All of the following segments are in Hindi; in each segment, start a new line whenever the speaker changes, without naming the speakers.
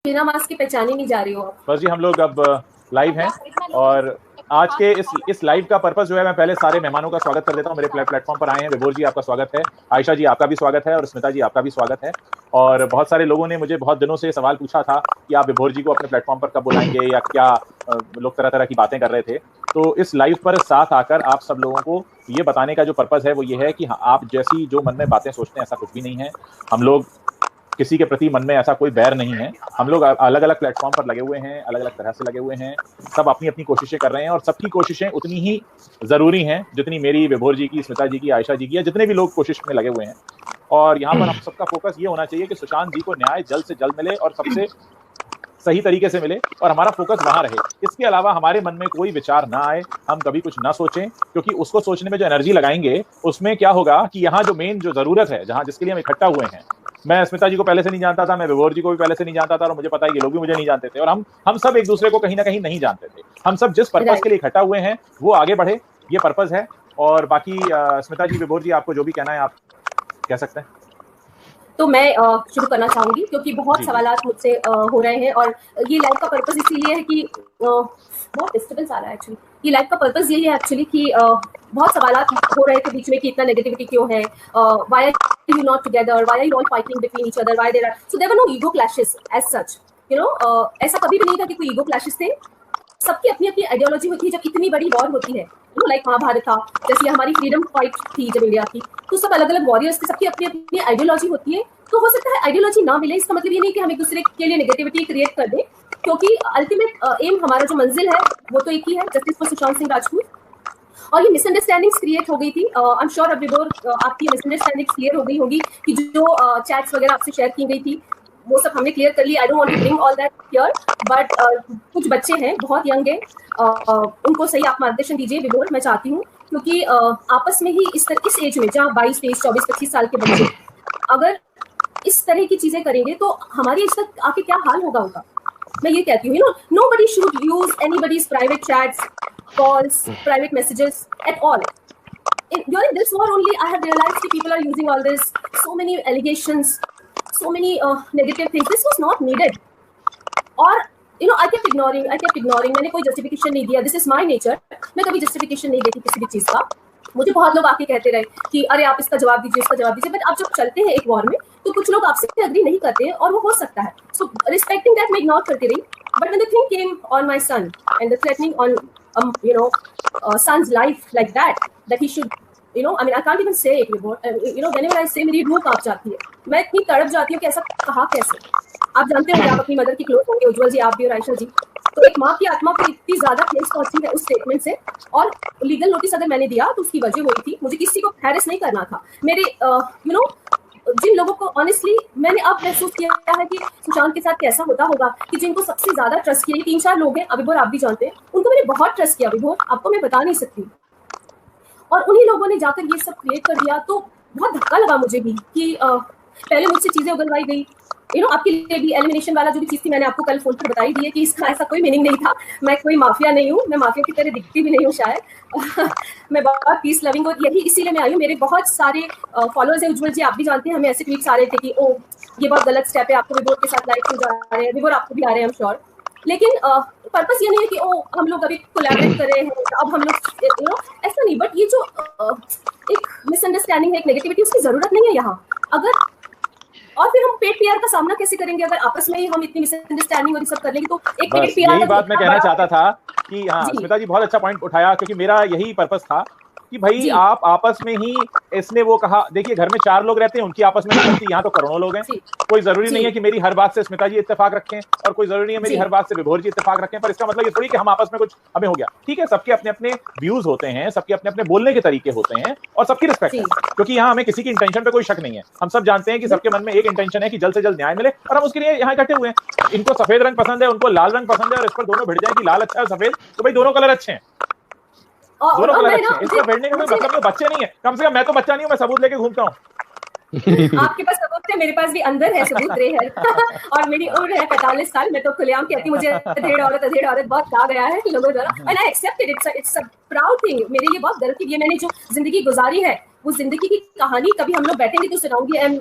बिना मास्क के पहचानी नहीं जा रही हो आप।
बस जी हम लोग अब लाइव हैं और आज के इस लाइव का पर्पस जो है, मैं पहले सारे मेहमानों का स्वागत कर देता हूं। मेरे प्लेटफॉर्म पर आए हैं विभोर जी, आपका स्वागत है। आयशा जी आपका भी स्वागत है और स्मिता जी आपका भी स्वागत है। और बहुत सारे लोगों ने मुझे बहुत दिनों से सवाल पूछा था कि आप विभोर जी को अपने प्लेटफॉर्म पर कब बुलाएंगे या क्या, लोग तरह तरह की बातें कर रहे थे। तो इस लाइव पर साथ आकर आप सब लोगों को ये बताने का जो पर्पस है वो ये है कि आप जैसी जो मन में बातें सोचते हैं ऐसा कुछ भी नहीं है। हम लोग किसी के प्रति मन में ऐसा कोई बैर नहीं है। हम लोग अलग अलग प्लेटफॉर्म पर लगे हुए हैं, अलग अलग तरह से लगे हुए हैं, सब अपनी अपनी कोशिशें कर रहे हैं और सबकी कोशिशें उतनी ही जरूरी हैं जितनी मेरी, विभोर जी की, स्मिता जी की, आयशा जी की, या जितने भी लोग कोशिश में लगे हुए हैं। और यहाँ पर हम सबका फोकस ये होना चाहिए कि सुशांत जी को न्याय जल्द से जल्द मिले और सबसे सही तरीके से मिले और हमारा फोकस वहां रहे। इसके अलावा हमारे मन में कोई विचार ना आए, हम कभी कुछ ना सोचें, क्योंकि उसको सोचने में जो एनर्जी लगाएंगे उसमें क्या होगा कि यहाँ जो मेन जो जरूरत है, जहां जिसके लिए हम इकट्ठा हुए हैं, मैं स्मिता जी को पहले से नहीं जानता था, मैं विभोर जी को भी पहले से नहीं जानता था और मुझे पता है ये लोग भी मुझे नहीं जानते थे और हम सब एक दूसरे को कहीं ना कहीं नहीं जानते थे। हम सब जिस पर्पस के लिए इकट्ठा हुए हैं वो आगे बढ़े, ये पर्पस है। और बाकी स्मिता जी, विभोर जी, आपको जो भी कहना है आप कह सकते हैं।
तो मैं शुरू करना चाहूंगी क्योंकि बहुत सवालात मुझसे हो रहे हैं और ये लाइव का पर्पस इसीलिए है कि बहुत डिस्टर्बेंस आ रहा है एक्चुअली। ये लाइव का पर्पस यही है एक्चुअली कि बहुत सवालात हो रहे थे बीच में कि इतना नेगेटिविटी क्यों है, why are you not together, why are you all fighting between each other, why there are, so there were no ego clashes as such, ऐसा कभी भी नहीं था कि कोई ईगो क्लैशेस थे। सबकी अपनी अपनी आइडियोलॉजी होती है जब इतनी बड़ी वॉर होती है, लाइक महाभारत था, जैसे हमारी फ्रीडम फाइट थी जब इंडिया की, तो सब अलग अलग वॉरियर्स थे, सबकी अपनी अपनी आइडियोलॉजी होती है। तो हो सकता है आइडियोलॉजी ना मिले, इसका मतलब ये नहीं कि हम एक दूसरे के लिए नेगेटिविटी क्रिएट कर दें, क्योंकि अल्टीमेट एम हमारा जो मंजिल है वो तो एक ही है, जस्टिस फॉर सुशांत सिंह राजपूत। और ये मिसअंडरस्टैंडिंग्स क्रिएट हो गई थी। आई एम श्योर अब आपकी मिसअंडरस्टैंडिंग्स क्लियर हो गई होगी कि जो चैट्स वगैरह आपसे शेयर की गई थी वो सब हमने क्लियर कर ली। I don't want to bring all that here, but कुछ बच्चे हैं, बहुत यंग है, उनको सही आप मार्गदर्शन दीजिए विभोर, मैं चाहती हूँ, क्योंकि आपस में ही इस एज में जहाँ 22, 23, 24, 25 साल के बच्चे अगर इस तरह की चीजें करेंगे तो हमारी एज तक आके क्या हाल होगा उनका। मैं ये कहती हूँ, nobody should use anybody's private chats, calls, private messages at all. During this war only, I have realized that people are using all this, so many allegations, so many negative things. This was not needed. और I kept ignoring. मैंने कोई justification नहीं दिया. This is my nature. मैं कभी justification नहीं देती किसी भी चीज का। मुझे बहुत लोग आके कहते रहे कि अरे आप इसका जवाब दीजिए, इसका जवाब दीजिए, बट आप जब चलते हैं एक वॉर में तो कुछ लोग आपसे एग्री नहीं करते हैं और वो हो सकता है। सो रिस्पेक्टिंग दैट मैं इग्नोर करती रही, but when the thing came on my son and the threatening on son's life like that he should, I mean I can't even say it, whenever I say मेरी रूह कांप जाती है, मैं इतनी तड़प जाती हूँ कि ऐसा कहा कैसे। आप जानते हो आप अपनी मदर की क्लोज होंगे, उज्जवल जी, आप भी और आयशा जी, तो एक माँ की आत्मा पर इतनी ज्यादा ठेस पहुंची है उस स्टेटमेंट से। और लीगल नोटिस अगर मैंने दिया तो उसकी वजह वही थी, मुझे किसी को हैरेस नहीं करना था। मेरे जिन लोगों को ऑनेस्टली मैंने अब महसूस किया है कि सुशांत के साथ कैसा होता होगा, कि जिनको सबसे ज्यादा ट्रस्ट किया, 3-4 लोग हैं, विभोर आप भी जानते हैं, उनको मैंने बहुत ट्रस्ट किया विभोर, आपको मैं बता नहीं सकती। और उन्हीं लोगों ने जाकर ये सब क्रिएट कर दिया, तो बहुत धक्का लगा मुझे भी कि पहले मुझसे चीजें उगलवाई गई। आपके लिए भी एलिमिनेशन वाला जो भी चीज थी मैंने आपको कल फोन पर बताई दी है कि इसका ऐसा कोई मीनिंग नहीं था। मैं कोई माफिया नहीं हूँ, मैं माफिया की तरह दिखती भी नहीं हूँ शायद। मैं बहुत पीस लविंग और यही इसीलिए मैं आई हूँ। मेरे बहुत सारे फॉलोअर्स हैं, उज्जवल जी आप भी जानते हैं, हमें ऐसे ट्वीट्स आ रहे थे कि ओ ये बहुत गलत स्टेप है, आपको विभोर के साथ लाइक क्यों जा रहे हैं, विभोर आपको भी आ रहे हैं, आई एम श्योर। लेकिन पर्पस ये नहीं है कि ओ हम लोग अभी कोलैबोरेट कर रहे हैं, अब हम लोग ऐसा नहीं, बट ये जो एक मिसअंडरस्टैंडिंग है, एक नेगेटिविटी, उसकी जरूरत नहीं है यहाँ। अगर और फिर हम पेड पीआर का सामना कैसे करेंगे अगर आपस में ही हम इतनी मिसअंडरस्टैंडिंग और ये सब कर लेंगे। तो एक पेड पीआर,
यही बात मैं कहना चाहता था कि हाँ स्मिता जी बहुत अच्छा पॉइंट उठाया, क्योंकि मेरा यही पर्पस था कि भाई आप आपस में ही, इसने वो कहा, देखिए घर में 4 लोग रहते हैं, उनकी आपस में नहीं बनती, यहाँ तो करोड़ों लोग हैं। कोई जरूरी नहीं है कि मेरी हर बात से स्मिता जी इत्तेफाक रखें और कोई जरूरी नहीं है मेरी हर बात से विभोर जी इत्तेफाक रखें, पर इसका मतलब ये थोड़ी कि हम आपस में कुछ हमें हो गया। ठीक है, सबके अपने अपने व्यूज होते हैं, सबके अपने अपने बोलने के तरीके होते हैं और सबकी रिस्पेक्ट है, क्योंकि यहाँ हमें किसी की इंटेंशन पे कोई शक नहीं है। हम सब जानते हैं कि सबके मन में एक इंटेंशन है कि जल्द से जल्द न्याय मिले और हम उसके लिए यहाँ इकट्ठे हुए हैं। इनको सफेद रंग पसंद है, उनको लाल रंग पसंद है, और इस पर दोनों भिड़ जाए कि लाल अच्छा है सफेद, तो भाई दोनों कलर अच्छे हैं, दोनों कलर अच्छे हैं, इसको भिड़ने का कोई मतलब बच्चे नहीं है। कम से कम मैं तो बच्चा नहीं हूँ, मैं सबूत लेके घूमता हूँ।
आपके पास सबूत है, मेरे पास भी अंदर है सबूत, ग्रे है और मेरी उम्र है 45 साल। मैं तो खुलेआम कहती हूँ मुझे अधेड़ औरत बहुत कहा गया है लोगों द्वारा, and I accept it, it's a proud thing, मेरे लिए बहुत गर्व की। ये मैंने जो जिंदगी गुजारी है वो जिंदगी की कहानी कभी हम लोग बैठेंगे तो सुनाऊंगी, एंड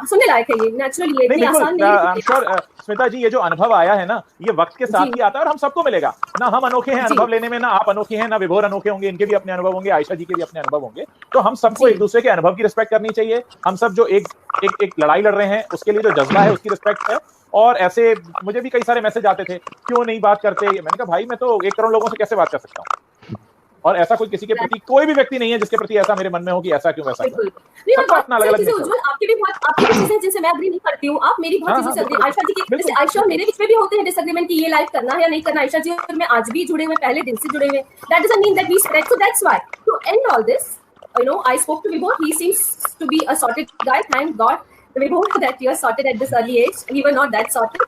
सुनने लायक है ये, नेचुरली ये इतनी आसान नहीं है।
आई एम श्योर स्मिता जी, ये जो अनुभव आया है ना, ये वक्त के साथ ही आता है और हम सबको मिलेगा ना। हम अनोखे हैं अनुभव लेने में, ना आप अनोखे हैं, ना विभोर अनोखे होंगे, इनके भी अपने अनुभव होंगे, आयशा जी के भी अपने अनुभव होंगे। तो हम सबको एक दूसरे के अनुभव की रिस्पेक्ट करनी चाहिए। हम सब जो एक लड़ाई लड़ रहे हैं उसके लिए जो जज्बा है उसकी रिस्पेक्ट है। और ऐसे मुझे भी कई सारे मैसेज आते थे, क्यों नहीं बात करते। मैंने कहा भाई, मैं तो 1 करोड़ लोगों से कैसे बात कर सकता हूँ, और ऐसा कोई किसी के प्रति कोई भी व्यक्ति नहीं है जिसके प्रति ऐसा मेरे मन में हो कि ऐसा क्यों वैसा क्यों। सबका अपना अलग अलग नेचर है।
आपकी भी चीजें जिनसे मैं एग्री नहीं करती हूँ, आप मेरी बहुत चीजें चलती हैं। आयशा जी की, जैसे आयशा और मेरे बीच में भी होते हैं डिसएग्रीमेंट कि ये लाइव करना है या नहीं करना। आयशा जी और मैं आज भी जुड़े हुए, पहले दिन से जुड़े हुए, that doesn't mean that we spread. So that's why to end all this, I spoke to Vibhor. He seems to be a sorted guy. Thank God, Vibhor, that you are sorted at this early age. We were not that sorted,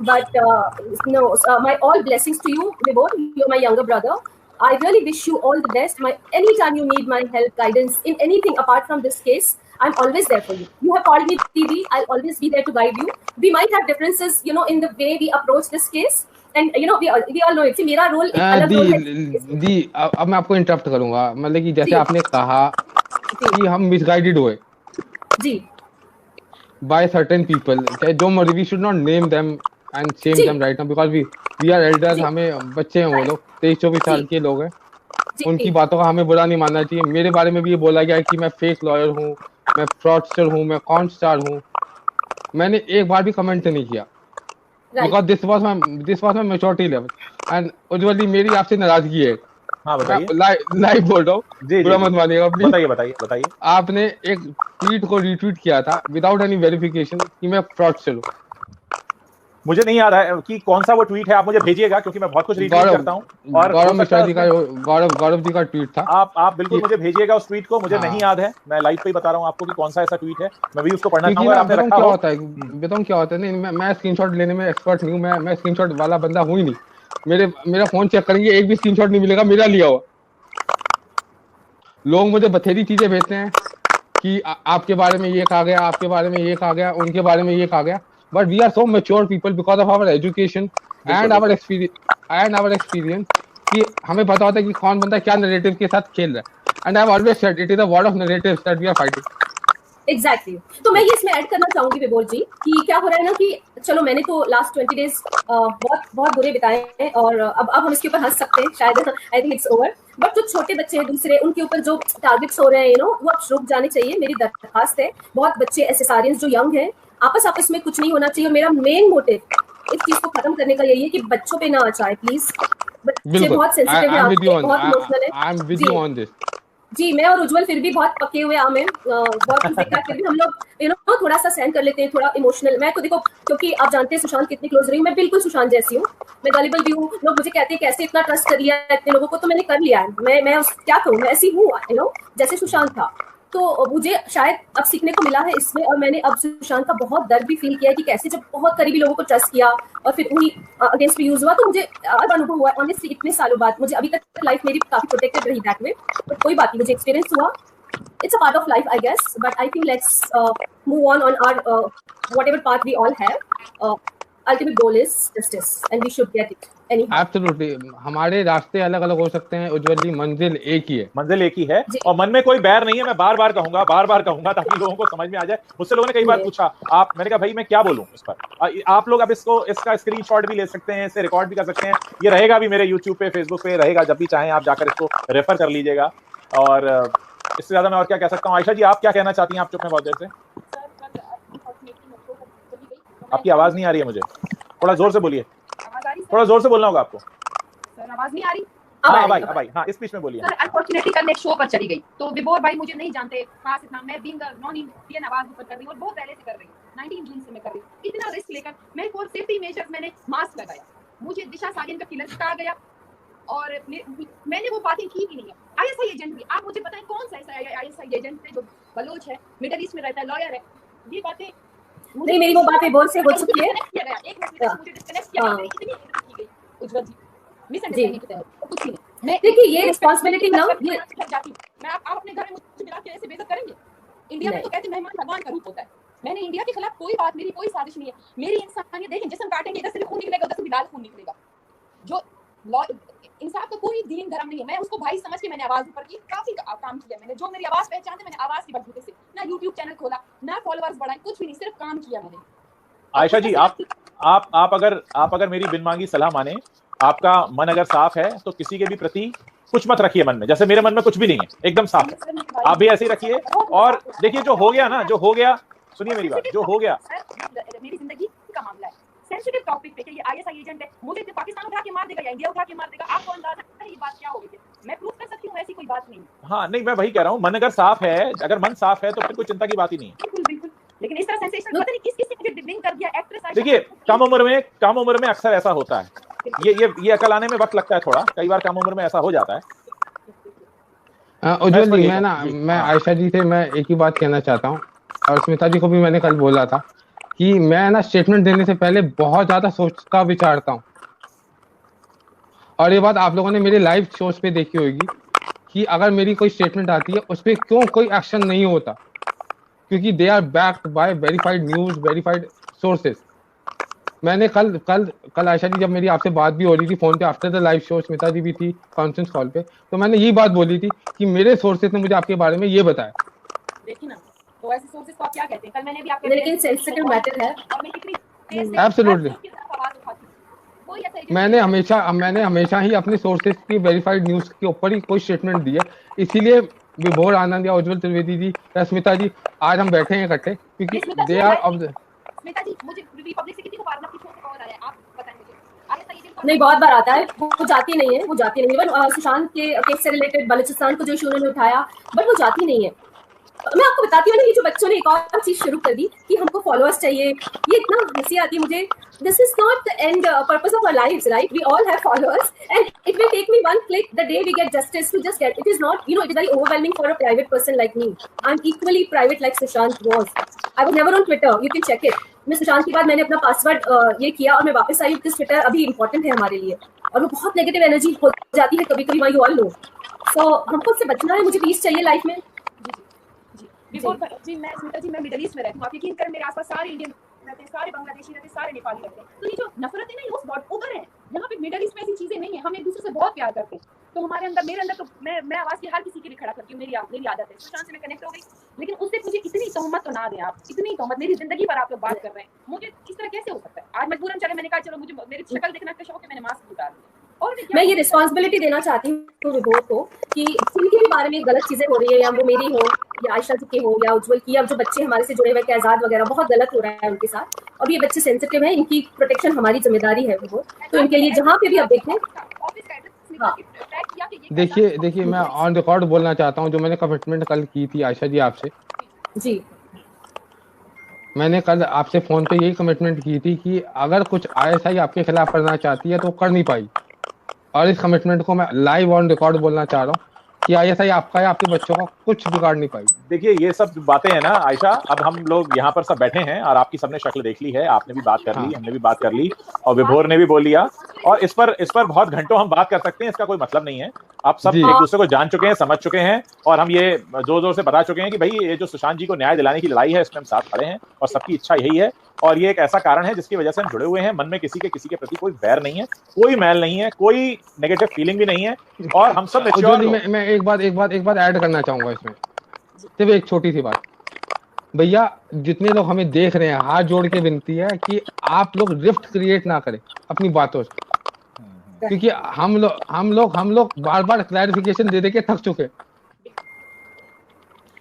but no. My all blessings to you, Vibhor. You're my younger brother. I really wish you all the best. Anytime you need my help, guidance in anything apart from this case, I'm always there for you. You have called me Didi. I'll always be there to guide you. We might have differences, in the way we approach this case. And we all know it. मेरा रोल एक अलग रोल है।
अब मैं आपको इंटरप्ट करूंगा, मतलब कि जैसे आपने कहा कि हम मिसगाइडेड हुए
जी
बाय सर्टेन पीपल, चाहे जो मर्जी, we should not name them and shame them right now because we are elders. हमें बच्चे हैं वो लोग, 23-24 साल के लोग हैं। उनकी बातों का हमें बुरा नहीं मानना चाहिए। मेरे बारे में भी ये बोला गया कि मैं फेक लॉयर हूँ, मैं फ्रॉडस्टर हूँ, मैं कॉन स्टार हूँ। मैंने एक बार भी कमेंट नहीं किया because this was my maturity level. And Ujjwali, मेरी आपसे नाराजगी है।
हाँ बताइए।
लाइव बोल रहा हूँ, बुरा मत मानिएगा प्लीज।
बताइए।
आपने एक ट्वीट को रीट्वीट किया था विदाउट एनी वेरिफिकेशन कि मैं फ्रॉडस्टर हूँ।
मुझे नहीं याद है कि कौन सा वो ट्वीट है, आप मुझे भेजिएगा क्योंकि मैं बहुत कुछ रीट्वीट करता हूँ। और
गौरव मिश्रा जी का, गौरव जी का ट्वीट था।
आप बिल्कुल मुझे भेजिएगा उस ट्वीट को। मुझे नहीं याद है, मैं लाइव पे ही बता रहा हूँ आपको कि कौन सा ऐसा ट्वीट है। मैं भी उसको पढ़ना चाहूंगा। आपने रखा
क्या होता है, बताऊं क्या होता है। नहीं, मैं स्क्रीनशॉट लेने में एक्सपर्ट नहीं हूँ। मैं स्क्रीनशॉट वाला बंदा हूँ ही नहीं। मेरा फोन चेक करेंगे, एक भी स्क्रीनशॉट नहीं मिलेगा मेरा लिया हुआ। लोग मुझे बथेरी चीजें भेजते हैं कि आपके बारे में ये कहा गया, आपके बारे में ये कहा गया, उनके बारे में ये कहा गया। But we are so mature people because of our education and our experience कि हमें पता होता है कि कौन बंदा क्या नैरेटिव के साथ खेल रहा है। And I've always said it is a war of narratives that we are fighting.
Exactly. तो मैं ये इसमें ऐड करना चाहूंगी विभोर जी कि क्या हो रहा है ना कि चलो मैंने तो लास्ट 20 डेज बहुत बुरे बिताए हैं, और अब हम इसके ऊपर हंस सकते हैं शायद। I think it's over. But जो छोटे बच्चे हैं दूसरे, उनके ऊपर जो टारगेट्स हो रहे हैं वो अब रुक जाने चाहिए। मेरी दरखास्त है, बहुत बच्चे एसएसआरियंस जो यंग हैं, आपस में कुछ नहीं होना चाहिए। और मेरा मेन मोटिव इस चीज को खत्म करने का यही है कि बच्चों पे ना आ जाए प्लीज। बच्चे बहुत सेंसिटिव हैं, बहुत इमोशनल है।
I am with you on this.
जी, मैं और उज्जवल फिर भी बहुत पके हुए आम हैं, बहुत कुछ देखा, फिर भी हम लोग थोड़ा सा सहन कर लेते हैं, थोड़ा इमोशनल। मैं तो देखो, क्योंकि आप जानते हैं सुशांत कितनी क्लोज रही हूँ, मैं बिल्कुल सुशांत जैसी हूँ। मैं गलिबल भी हूँ। लोग मुझे कहते हैं कैसे इतना ट्रस्ट कर लिया इतने लोगों को, तो मैंने कर लिया है। मैं क्या कहूँ, मैं ऐसी हूँ जैसे सुशांत था। तो मुझे शायद अब सीखने को मिला है इसमें, और मैंने अब सुशांत का बहुत दर्द भी फील किया है कि कैसे जब बहुत करीबी लोगों को ट्रस्ट किया और फिर वही अगेंस्ट यूज हुआ। तो मुझे अब अनुभव हुआ ऑनेस्टली इतने सालों बाद। मुझे अभी तक लाइफ मेरी काफी प्रोटेक्टेड रही दैट में, बट कोई बात नहीं, मुझे एक्सपीरियंस हुआ। It's a part of life, I guess, but I think let's move on our whatever path we all have. Ultimate goal is justice, and we should get it.
Absolutely. हमारे रास्ते अलग अलग हो सकते हैं उज्जवल जी, मंजिल एक ही है। और मन में कोई बैर नहीं है। मैं बार बार कहूंगा ताकि लोगों को समझ में आ जाए। मुझसे लोगों ने कई बार पूछा, मैंने कहा भाई मैं क्या बोलूं इस पर। आप लोग अब इसका स्क्रीनशॉट भी ले सकते हैं, इसे रिकॉर्ड भी कर सकते हैं। ये रहेगा भी मेरे यूट्यूब पे, फेसबुक पे रहेगा, जब भी चाहें आप जाकर इसको रेफर कर लीजिएगा। और इससे ज्यादा मैं और क्या कह सकता हूँ। आयशा जी, आप क्या कहना चाहती हैं? आप चुप हैं बहुत देर से, आपकी आवाज नहीं आ रही है मुझे। थोड़ा जोर से बोलिए, थोड़ा जोर से बोलना होगा आपको।
सर आवाज नहीं आ रही?
अब भाई हाँ, इस बीच में बोलिए।
सर अनफॉर्चुनेटली कल एक शो पर चली गई, तो विभोर भाई मुझे नहीं जानते खास इतना। मैं बीइंग नॉन इंडियन आवाज ऊपर कर रही हूँ और बहुत पहले से कर रही हूँ, 19 जून से मैं कर रही हूँ। इतना रिस्क लेकर मैं फॉर सेफ्टी मेजर्स मैंने मास्क लगाया, मुझे दिशा सालिन का किलर कहा गया और मैंने वो बातें की भी नहीं है। आईएसआई एजेंट भी, आप मुझे बताएं कौन सा ऐसा आईएसआई एजेंट है जो बलोच है, मिडिल ईस्ट में रहता है, लॉयर है। ये बातें
नहीं, मेरी वो बातें बहुत से हो चुकी है।
एक मिनट मुझे डिस्कनेक्ट किया, इतनी की गई उज्जवल जी, मिसअंडरस्टैंडिंग की तरह कुछ नहीं। मैं
देखिए ये रिस्पांसिबिलिटी ना, ये
मैं आप अपने घर में मुझे मिला के ऐसे बेइज्जत करेंगे? इंडिया में तो कहते हैं मेहमान भगवान का रूप होता है। मैंने इंडिया के खिलाफ कोई बात, मेरी कोई साजिश नहीं है। मेरी इंसानियत देखें, जिस्म काटेंगे इधर से भी खून निकलेगा, उधर से भी लाल खून निकलेगा। जो इंसाफ का कोई दीन धर्म नहीं है। मैं उसको भाई समझ के मैंने आवाज ऊपर की, काफी काम किया मैंने, जो मेरी आवाज पहचानते मैंने आवाज की बलबूते से, ना यूट्यूब चैनल खोला, ना फॉलोअर्स बढ़ाए, कुछ भी नहीं, सिर्फ काम किया मैंने।
आयशा जी, आप अगर मेरी बिन मांगी सलाह माने, आपका मन अगर साफ है तो किसी के भी प्रति कुछ मत रखिए मन में। जैसे मेरे मन में कुछ भी नहीं है, एकदम साफ है, आप भी ऐसे ही रखिए। और देखिए जो हो गया ना, जो हो गया, सुनिए मेरी बात, जो हो गया,
मेरी जिंदगी का मामला है, सेंसिटिव टॉपिक पे कि ये आईएसआई एजेंट है, मुझे पाकिस्तान उठा के मार देगा या इंडिया उठा के मार देगा, आपको अंदाजा है ये बात क्या होगी? मैं प्रूव कर सकती हूँ, ऐसी कोई बात नहीं।
हाँ नहीं, मैं वही कह रहा हूँ, मन अगर साफ है, अगर मन साफ है तो फिर कोई चिंता की बात ही नहीं है।
बिल्कुल बिल्कुल, लेकिन इस तरह सेंसेशनल पता नहीं किस मुझे डिबलिंग कर दिया एक्ट्रेस।
देखिए कम उम्र में अक्सर ऐसा होता है, ये अकल आने में वक्त लगता है थोड़ा, कई बार कम उम्र में ऐसा हो जाता है।
उज्जवल जी, मैं आयशा जी से मैं एक ही बात कहना चाहता हूँ, और स्मिता जी को भी मैंने कल बोला था कि मैं ना स्टेटमेंट देने से पहले बहुत ज्यादा सोचता विचारता हूँ। और ये बात आप लोगों ने मेरे लाइव शोज पे देखी होगी कि अगर मेरी कोई स्टेटमेंट आती है उस पर क्यों कोई एक्शन नहीं होता, क्योंकि they are backed by verified news, verified sources. मैंने कल आयशा जी, जब मेरी आपसे बात भी हो रही थी फोन पे after the live show, Smita ji भी थी कॉन्फ्रेंस कॉल पे, तो मैंने यही बात बोली थी कि मेरे सोर्सेज ने मुझे आपके बारे में ये बताया।
देखिए ना, तो ऐसे सोर्सेज को आप क्या कहते हैं? कल मैंने भी आपके,
लेकिन सेंसिटिव मैटर है,
और मैं कितनी तेज से
एब्सोल्युटली
आवाज उठाती हूं। कोई ऐसा
मैंने हमेशा ही अपने सोर्सेज की वेरीफाइड न्यूज के ऊपर ही कोई स्टेटमेंट दी है। इसीलिए विभोर आनंद या उज्जवल त्रिवेदी जी या स्मिता जी आज हम बैठे हैं इकट्ठे, क्योंकि they are of the.
Smita ji, मुझे रिपब्लिक से कितनी बार अपनी शो पे कॉल आया, आप बताएं मुझे।
नहीं, बहुत बार आता है, वो जाती नहीं है, वो जाती नहीं है। सुशांत के केस से रिलेटेड बलूचिस्तान को जो इशू उन्होंने उठाया, बट वो जाती नहीं है। मैं आपको बताती हूँ ना, ये जो बच्चों ने एक और चीज शुरू कर दी कि हमको फॉलोअर्स चाहिए, ये इतना हंसी आती है मुझे। This is not the end purpose of our lives, right? We all have followers and it will take me one click the day we get justice to just get. It is not, you know, it is very overwhelming for a private person like me. I am equally private like Sushant was. I was never on Twitter, you can check it. मैं सुशांत के बाद मैंने अपना पासवर्ड ये किया और मैं वापस आई, बिकॉज ट्विटर अभी इंपॉर्टेंट है हमारे लिए, और वो बहुत नेगेटिव एनर्जी हो जाती है कभी कभी, यू ऑल नो। सो हमको उससे बचना है, मुझे पीस चाहिए लाइफ में।
जी मैं स्मिता जी, मैं मिडिल ईस्ट में रहती हूँ, आप यकीन करें मेरे आसपास सारे इंडियन रहते हैं, सारे बांग्लादेशी रहते हैं, सारे नेपाली रहते हैं। तो ये जो नफरत है ना, ये उस बहुत उधर है, यहाँ पे मिडिल ईस्ट में ऐसी चीजें नहीं है, हम एक दूसरे से बहुत प्यार करते हैं। तो हमारे अंदर, मेरे अंदर तो मैं आवाज की हर किसी के लिए खड़ा करती हूँ, मेरी आदत है। सुशांत से मैं कनेक्ट हो गई, लेकिन उससे मुझे इतनी तोहमत तो ना दें आप, इतनी तोहमत। मेरी जिंदगी पर आप लोग बात कर रहे हैं, मुझे इस तरह कैसे हो सकता है? आज मजबूरन चले, मैंने कहा चलो मुझे मेरी शक्ल देखना का शौक है, मैंने मास्क उतार दिया। और
मैं ये रिस्पॉन्सिबिलिटी देना चाहती हूँ विभोर को कि जिनके भी बारे में गलत चीजें हो रही है, या वो मेरी हो या आयशा जी की हो या उज्जवल की, या जो बच्चे हमारे से जुड़े हुए के आजाद वगैरह, बहुत गलत हो रहा है उनके साथ, और ये बच्चे सेंसिटिव हैं, इनकी प्रोटेक्शन हमारी जिम्मेदारी है विभोर। तो इनके लिए जहाँ पे भी आप देखें। हाँ,
देखिए मैं ऑन रिकॉर्ड बोलना चाहता हूँ, जो मैंने कमिटमेंट कल की थी आयशा जी आपसे
जी,
मैंने कल आपसे फोन पे यही कमिटमेंट की थी कि अगर कुछ आईएसआई आपके खिलाफ करना चाहती है तो कर नहीं पाई, और इस कमिटमेंट को मैं लाइव ऑन रिकॉर्ड बोलना चाह रहा हूँ कि आईएसआई आपका या आपके बच्चों का कुछ बिगाड़ नहीं पाई।
देखिए ये सब बातें हैं ना आयशा, अब हम लोग यहाँ पर सब बैठे हैं और आपकी सबने शक्ल देख ली है, आपने भी बात कर ली, हमने भी बात कर ली, और विभोर ने भी बोल लिया, और इस पर बहुत घंटों हम बात कर सकते हैं, इसका कोई मतलब नहीं है। आप सब एक दूसरे को जान चुके हैं, समझ चुके हैं, और हम ये जोर जोर से बता चुके हैं कि भाई ये जो सुशांत जी को न्याय दिलाने की लड़ाई है, इसमें हम साथ खड़े हैं, और सबकी इच्छा यही है, और ये एक ऐसा कारण है जिसकी वजह से हम जुड़े हुए हैं। मन में किसी के प्रति कोई वैर नहीं है, कोई मैल नहीं है, कोई नेगेटिव फीलिंग भी नहीं है, और हम सब
मैं एक बात ऐड करना चाहूंगा इसमें, सिर्फ एक छोटी सी बात। भैया जितने लोग हमें देख रहे हैं, हाथ जोड़ के विनती है कि आप लोग रिफ्ट क्रिएट ना करें अपनी बातों से, क्योंकि हम लोग बार क्लैरिफिकेशन दे के थक चुके।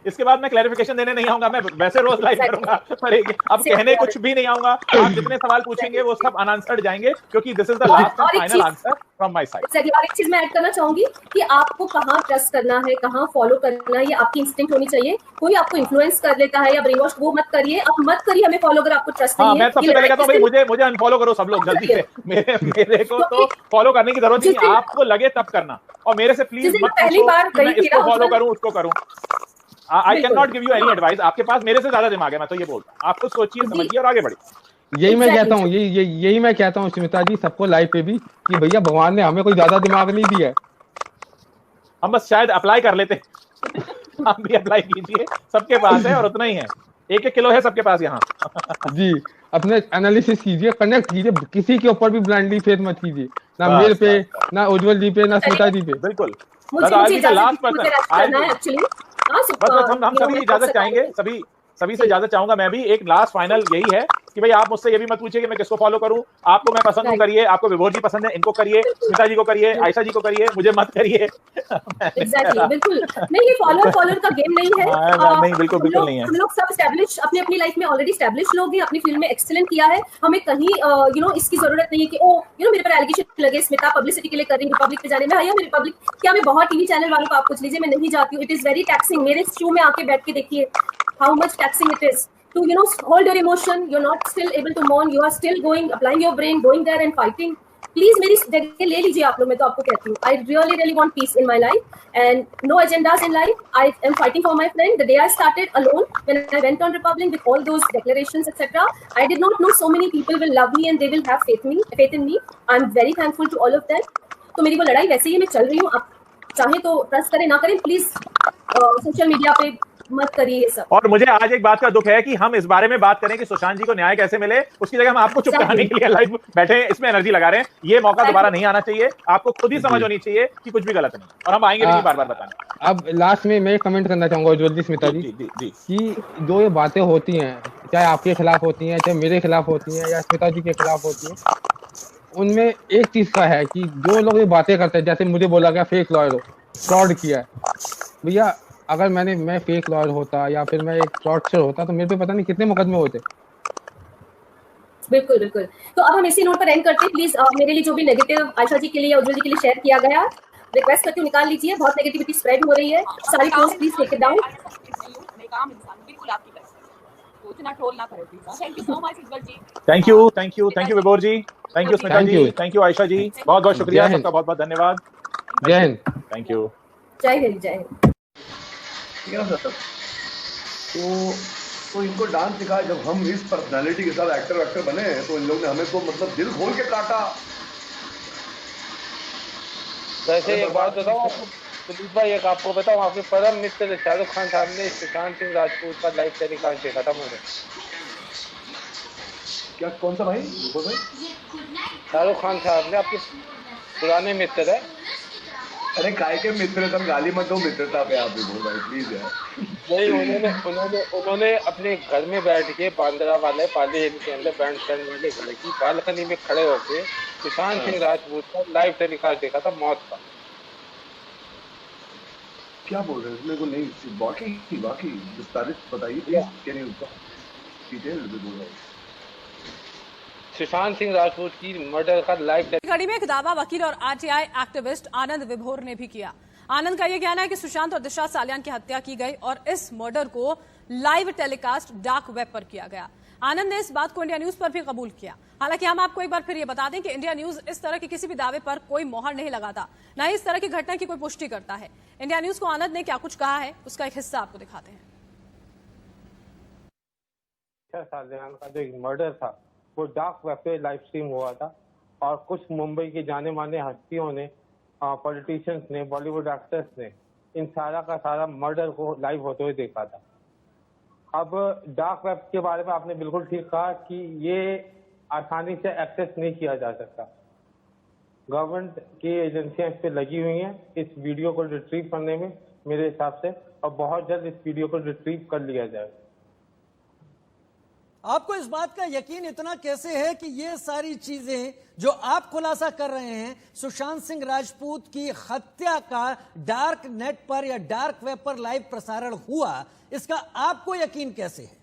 इसके बाद मैं क्लैरिफिकेशन देने नहीं आऊंगा, मैं वैसे रोज लाइव करूंगा, पर अब कहने कुछ भी नहीं आऊंगा। आप जितने सवाल पूछेंगे वो सब अनआंसर्ड जाएंगे, क्योंकि this is the last and final answer from my side.
Sir, और एक चीज मैं ऐड करना चाहूंगी कि आपको कहाँ ट्रस्ट करना है, कहाँ फॉलो करना है, ये आपकी इंस्टिंक्ट होनी चाहिए। कोई आपको इन्फ्लुएंस कर लेता है या ब्रेन वॉश, वो मत करिए, आप मत करिए हमें फॉलो अगर आपको ट्रस्ट नहीं है।
मैं सबसे पहले कहता हूं भाई मुझे अनफॉलो करो सब लोग जल्दी से, मेरे को तो फॉलो करने की जरूरत नहीं, आपको लगे तब करना, और मेरे से प्लीज मत
पहली बार
मैं इसको फॉलो करूं उसको करूं। I can not give you any advice, आपके पास मेरे से ज्यादा दिमाग है, मैं तो ये बोलता हूं, आप खुद सोचिए समझिए और आगे बढ़िए।
यही मैं कहता हूँ, यही मैं कहता हूँ स्मिता जी सबको लाइव पे भी, कि भैया भगवान ने हमें कोई ज्यादा दिमाग नहीं दिया है,
हम बस शायद अप्लाई कर लेते। आप भी अप्लाई कीजिए, सबके पास है और उतना ही है। 1-1 किलो है सबके पास यहाँ।
जी, अपने एनालिसिस कीजिए, कनेक्ट कीजिए, किसी के ऊपर भी ब्लाइंडली फेथ मत कीजिए, ना मेरे
बस
पे,
बस बस
ना उज्जवल जी पे, ना स्मिता जी पे।
बिल्कुल।
मुझे
बस आज
मुझे
भी का
इजाजत
लास्ट
दीजिए, मुझे
पर्सन
रेस्ट
आज
करना है एक्चुअली। हाँ,
बस हम
यू नो
सभी
मैं
इजाजत चाहेंगे, सभी से
जी
इजाजत चाहूंगा मैं भी। एक लास्ट फाइनल यही है कि भाई आप मुझसे ये भी मत पूछिए कि मैं किसको फॉलो करूं। आपको मैं पसंद हूं
राइट,
करिए, आपको विभोर जी पसंद है इनको करिए,
बिल्कुल
स्मिता जी को करिए,
बिल्कुल
आयशा जी को करिए, मुझे मत करिए। मैंने
एग्जैक्टली
कहा,
बिल्कुल नहीं, ये फॉलोअर
बिल्कुल
फॉलोअर का गेम नहीं है।
नहीं बिल्कुल बिल्कुल नहीं है।
हम लोग सब स्टैब्लिश अपनी अपनी लाइफ में ऑलरेडी स्टैब्लिश लोग हैं, अपनी फील्ड में एक्सीलेंट किया है। हमें कहीं यू नो इसकी जरूरत नहीं है कि ओ यू नो मेरे पर एलिगेशन लगे, स्मिता पब्लिसिटी के लिए कर रही है, रिपब्लिक पे जाने में। भैया मेरी रिपब्लिक क्या, मैं बहुत टीवी चैनल वालों को आप पूछ लीजिए, मैं नहीं जाती हूँ। It is very taxing. मेरे शो में आके बैठ के देखिए how much taxing it is to you know hold your emotion. You're not still able to mourn, you are still going, applying your brain, going there and fighting. Please मेरी जगह ले लीजिए आप लोग, मैं तो आपको कहती हूँ I really want peace in my life and no agendas in life. I am fighting for my friend. The day I started alone when I went on Republic with all those declarations etcetera, I did not know so many people will love me and they will have faith in me. I am very thankful to all of them. तो मेरी वो लड़ाई वैसे ही मैं चल रही हूँ. आप चाहे तो ट्रस्ट करें ना करें, प्लीज सोशल मीडिया पे मत करिए ये सब.
और मुझे आज एक बात का दुख है कि हम इस बारे में बात करें कि सुशांत जी को न्याय कैसे मिले, उसकी जगह हम आपको चुप कराने के लिए लाइव बैठे हैं, इसमें एनर्जी लगा रहे हैं. ये मौका दोबारा नहीं आना चाहिए. आपको खुद ही समझ होनी चाहिए कि कुछ भी गलत नहीं, और हम आएंगे भी नहीं बार बार बताने.
अब लास्ट में मैं कमेंट करना चाहूंगा जल्दी स्मिता जी कि जो ये बातें होती हैं, चाहे आपके खिलाफ होती हैं, चाहे मेरे खिलाफ होती हैं, या स्मिता जी के खिलाफ होती हैं, उनमें एक चीज का है कि जो लोग ये बातें करते हैं, जैसे मुझे बोला गया फेक लॉयर हो, फ्रॉड किया है. भैया अगर मैं फेक लॉयर होता या फिर मैं एक फ्रॉडस्टर होता तो मेरे पे पता नहीं कितने मुकदमे होते.
बिल्कुल बिल्कुल. तो अब हम इसी नोट पर एंड करते हैं. प्लीज मेरे लिए जो भी नेगेटिव आयशा जी के लिए, उज्जवल जी के लिए शेयर किया गया, रिक्वेस्ट करती हूँ निकाल लीजिए. बहुत नेगेटिविटी स्प्रेड हो रही है. सारी post please take it down.
मैं काम इंसान बिल्कुल आपकी तरफ से, तो इतना ट्रोल ना करें please. Thank you so much Ujjwal ji.
Thank you Vibhor ji, thank you Smita ji, thank you Ayesha ji. बहुत बहुत शुक्रिया, सबका बहुत बहुत धन्यवाद.
जय हिंद.
Thank you.
जय हिंद. जय हिंद.
तो इनको डांस सिखाया. जब हम इस पर्सनालिटी के साथ एक्टर बने तो इन लोग ने हमें तो मतलब दिल खोल के काटा.
वैसे एक बात बताऊं पुलिस भाई, एक आपको बताऊं, आपके परम मित्र शाहरुख खान साहब ने सुशांत सिंह राजपूत का लाइव टेलीकास्ट देखा था मुझे.
क्या, कौन सा भाई?
शाहरुख खान साहब ने, आपके पुराने मित्र है.
अरे काय के मित्र, तुम गाली मत दो मित्रता पे आप भी बोल भाई प्लीज यार.
नहीं, उन्होंने अपने घर में बैठ के बांद्रा वाले पाली हिल के अंदर बैंड स्टैंड वाले घर की बालकनी में खड़े होके सुशांत सिंह राजपूत का लाइव टेलीकास्ट देखा था मौत का.
क्या बोल रहे हैं? मेरे को नहीं बाकी विस्तारित बताइए प्लीज. कैन यू डिटेल बोल रहे हैं?
सुशांत सिंह राजपूत की मर्डर का लाइव
कड़ी में एक दावा वकील और आरटीआई एक्टिविस्ट आनंद विभोर ने भी किया. आनंद का यह कहना है कि सुशांत और दिशा सालियान की हत्या की गई और इस मर्डर को लाइव टेलीकास्ट डार्क वेब पर किया गया. आनंद ने इस बात को इंडिया न्यूज पर भी कबूल किया. हालांकि हम आपको एक बार फिर ये बता दें कि इंडिया न्यूज इस तरह के किसी भी दावे पर कोई मोहर नहीं लगाता, न ही इस तरह की घटना की कोई पुष्टि करता है. इंडिया न्यूज को आनंद ने क्या कुछ कहा है उसका एक हिस्सा आपको दिखाते हैं.
सालियान का जो एक मर्डर था वो डार्क वेब पे लाइव स्ट्रीम हुआ था और कुछ मुंबई के जाने माने हस्तियों ने, पॉलिटिशियंस ने, बॉलीवुड एक्टर्स ने इन सारा का सारा मर्डर को लाइव होते हुए देखा था. अब डार्क वेब के बारे में आपने बिल्कुल ठीक कहा कि ये आसानी से एक्सेस नहीं किया जा सकता. गवर्नमेंट की एजेंसियां इस पे लगी हुई हैं इस वीडियो को रिट्रीव करने में मेरे हिसाब से, और बहुत जल्द इस वीडियो को रिट्रीव कर लिया जाए.
आपको इस बात का यकीन इतना कैसे है कि ये सारी चीजें जो आप खुलासा कर रहे हैं, सुशांत सिंह राजपूत की हत्या का डार्क नेट पर या डार्क वेब पर लाइव प्रसारण हुआ, इसका आपको यकीन कैसे है?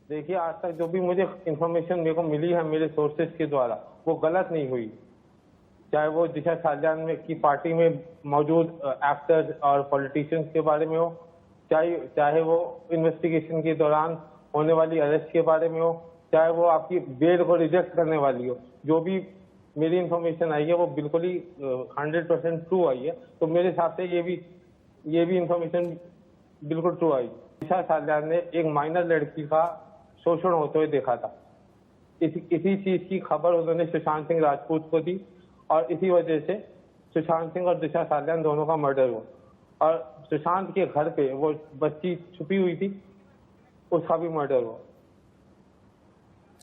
देखिए, आज तक जो भी मुझे इंफॉर्मेशन मेरे को मिली है मेरे सोर्सेज के द्वारा, वो गलत नहीं हुई. चाहे वो दिशा सालियान की पार्टी में मौजूद एक्टर्स और पॉलिटिशियंस के बारे में हो, चाहे वो इन्वेस्टिगेशन के दौरान होने वाली अरेस्ट के बारे में हो, चाहे वो आपकी बेल को रिजेक्ट करने वाली हो. जो भी मेरी इंफॉर्मेशन आई है वो बिल्कुल ही 100% ट्रू आई है. तो मेरे हिसाब से ये भी इंफॉर्मेशन बिल्कुल ट्रू आई. दिशा सालियान ने एक माइनर लड़की का शोषण होते हुए देखा था. इसी चीज की खबर उन्होंने सुशांत सिंह राजपूत को दी और इसी वजह से सुशांत सिंह और दिशा सालियान दोनों का मर्डर हुआ. और सुशांत के घर पे वो बच्ची छुपी हुई थी, उसका भी मर्डर हुआ।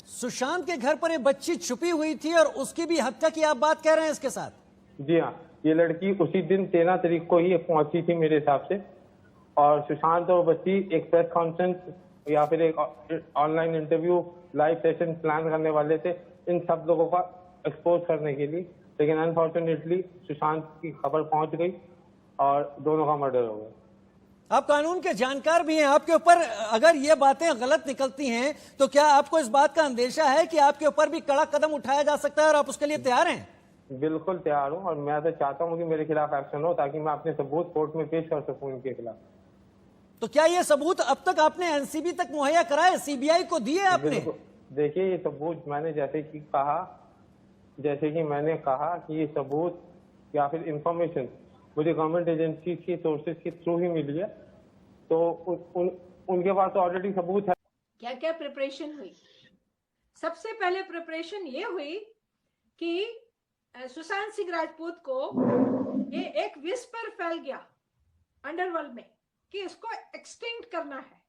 सुशांत के घर पर ये बच्ची छुपी हुई थी और उसकी भी हत्या की आप बात कह रहे हैं इसके साथ?
जी हाँ, ये लड़की उसी दिन 13 तारीख को ही पहुंची थी मेरे हिसाब से, और सुशांत और बच्ची एक प्रेस कॉन्फ्रेंस या फिर एक online interview live session plan करने वाले थे इन सब लोगों का एक्सपोज करने के लिए, लेकिन अनफॉर्चुनेटली सुशांत की खबर पहुंच गई और दोनों का मर्डर हो गया।
आप कानून के जानकार भी हैं, आपके ऊपर अगर ये बातें गलत निकलती हैं तो क्या आपको इस बात का अंदेशा है कि आपके ऊपर भी कड़ा कदम उठाया जा सकता है और आप उसके लिए तैयार हैं?
बिल्कुल तैयार हूँ, और मैं तो चाहता हूँ कि मेरे खिलाफ एक्शन हो ताकि मैं अपने सबूत कोर्ट में पेश कर सकूँ इनके खिलाफ।
तो क्या ये सबूत अब तक आपने एनसीबी तक मुहैया कराए, सीबीआई को दिए आपने?
देखिए, ये सबूत मैंने जैसे कि मैंने कहा कि ये सबूत या फिर इंफॉर्मेशन मुझे गवर्नमेंट एजेंसी की सोर्सेज के थ्रू ही मिली है, तो उनके पास तो ऑलरेडी सबूत है।
क्या क्या प्रिपरेशन हुई? सबसे पहले प्रिपरेशन ये हुई कि सुशांत सिंह राजपूत को ये एक विस्पर फैल गया अंडरवर्ल्ड में कि इसको एक्सटिंक्ट करना है,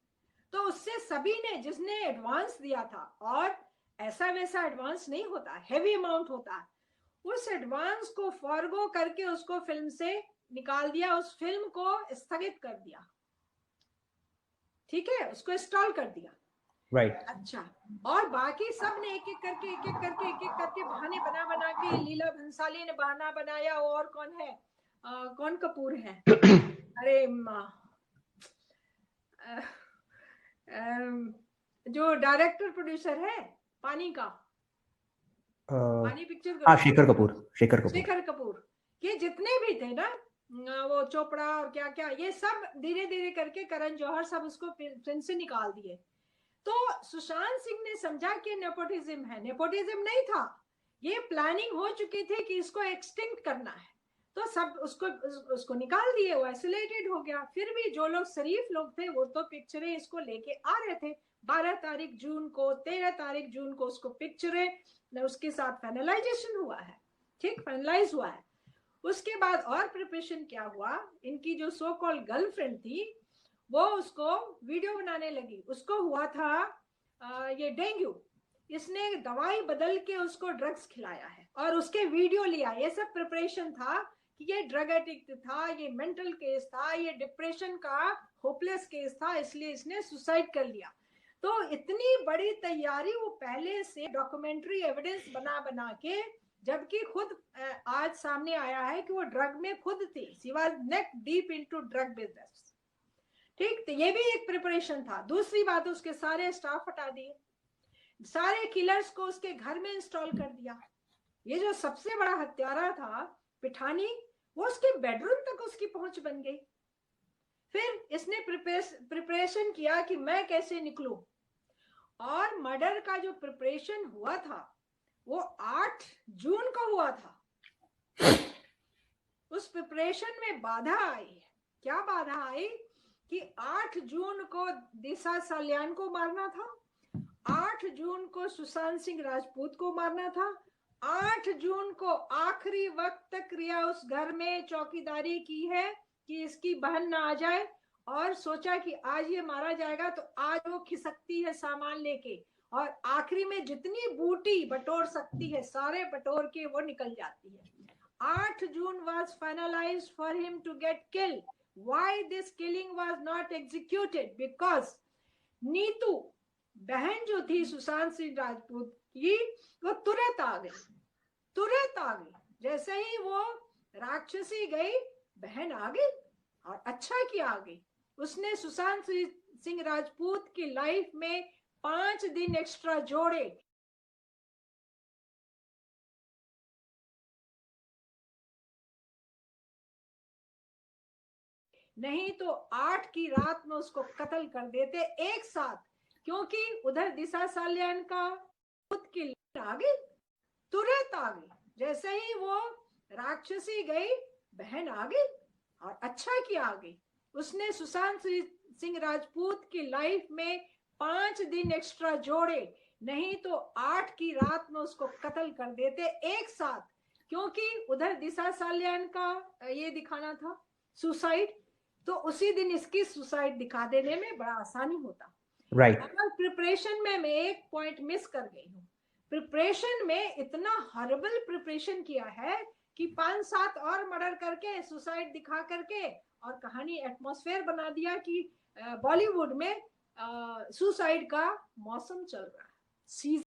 तो उससे सभी ने, जिसने एडवांस दिया था, और ऐसा वैसा एडवांस नहीं होता, हैवी अमाउंट होता है, उस एडवांस को फॉरगो करके उसको फिल्म से निकाल दिया, उस फिल्म को स्थगित कर दिया, ठीक है, उसको स्टॉल कर दिया।
राइट।
अच्छा, और बाकी सब ने एक एक करके बहाने बना बना के, लीला भंसाली ने बहाना बनाया, और कौन है, कौन कपूर है, अरे जो डायरेक्टर प्रोड्यूसर है पानी का, पानी पिक्चर का, शेखर कपूर, ये जितने भी थे ना, वो चोपड़ा और क्या क्या, ये सब धीरे धीरे करके, करण जौहर, सब उसको फिल्म से निकाल दिए। तो सुशांत सिंह ने समझा कि नेपोटिज्म है, नेपोटिज्म नहीं था, ये प्लानिंग हो चुकी थी कि इसको एक्सटिंक्ट करना है, तो सब उसको निकाल दिए, वो आइसोलेटेड हो गया। फिर भी जो लोग शरीफ लोग थे वो तो पिक्चरें इसको लेके आ रहे थे। 12 तारीख जून को, 13 तारीख जून को उसको पिक्चरें उसके साथ फाइनलाइजेशन हुआ है, ठीक, फाइनलाइज हुआ है। उसके बाद और प्रिपरेशन क्या हुआ, इनकी जो सो कॉल्ड गर्लफ्रेंड थी वो उसको वीडियो बनाने लगी, उसको हुआ था ये डेंगू, इसने दवाई बदल के उसको ड्रग्स खिलाया है और उसके वीडियो लिया। ये सब प्रिपरेशन था कि ये ड्रग एडिक्ट था, ये मेंटल केस था, ये डिप्रेशन का होपलेस केस था, इसलिए इसने सुसाइड कर लिया। तो इतनी बड़ी तैयारी वो पहले से डॉक्यूमेंट्री एविडेंस बना बना के, जबकि खुद आज सामने आया है कि वो ड्रग में खुद थी, she was neck deep into drug business, ठीक। तो ये भी एक प्रिपरेशन था। दूसरी बात, उसके सारे स्टाफ हटा दिए, सारे किलर्स को उसके घर में इंस्टॉल कर दिया। ये जो सबसे बड़ा हत्यारा था पिठानी, वो उसके बेडरूम तक उसकी पहुंच बन गई। फिर इसने प्रिपरेशन किया कि मैं कैसे निकलूं, और मर्डर का जो प्रिपरेशन हुआ था वो 8 जून को हुआ था। उस प्रिपरेशन में बाधा आई। क्या बाधा आई कि 8 जून को दिशा साल्यान को मारना था, 8 जून को सुशांत सिंह राजपूत को मारना था, 8 जून को आखिरी वक्त तक रिया उस घर में चौकीदारी की है कि इसकी बहन ना आ जाए, और सोचा कि आज ये मारा जाएगा तो आज वो खिसकती है सामान लेके, और आखिरी में जितनी बूटी बटोर सकती है सारे बटोर के वो निकल जाती है। 8 जून was finalized for him to get killed. Why this killing was not executed? Because Neetu बहन जो थी सुशांत सिंह राजपूत की, वो तुरंत आ गई। जैसे ही वो राक्षसी गई, बहन आ गई, और अच्छा किया आ गई। उसने सुशांत सिंह राजपूत की लाइफ में 5 दिन एक्स्ट्रा जोड़े। नहीं तो 8 की रात में उसको कत्ल कर देते एक साथ, क्योंकि उधर दिशा साल्यान का खुद की आ गई, तुरंत आ गई। जैसे ही वो राक्षसी गई, बहन आ गई, और अच्छा किया आ गई। उसने सुशांत सिंह राजपूत की लाइफ में 5 दिन एक्स्ट्रा जोड़े, नहीं तो 8 की रात में उसको कत्ल कर देते एक साथ, क्योंकि उधर दिशा साल्यान का ये दिखाना था सुसाइड, तो उसी दिन इसकी सुसाइड दिखा देने में बड़ा आसानी होता।
राइट।
प्रिपरेशन में मैं एक पॉइंट मिस कर गई हूँ। प्रिपरेशन में इतना हॉरिबल प्रिपरेशन किया है कि 5-7 और मर्डर करके सुसाइड दिखा करके और कहानी एटमॉस्फेयर बना दिया कि बॉलीवुड में सुसाइड का मौसम चल रहा है, सीजन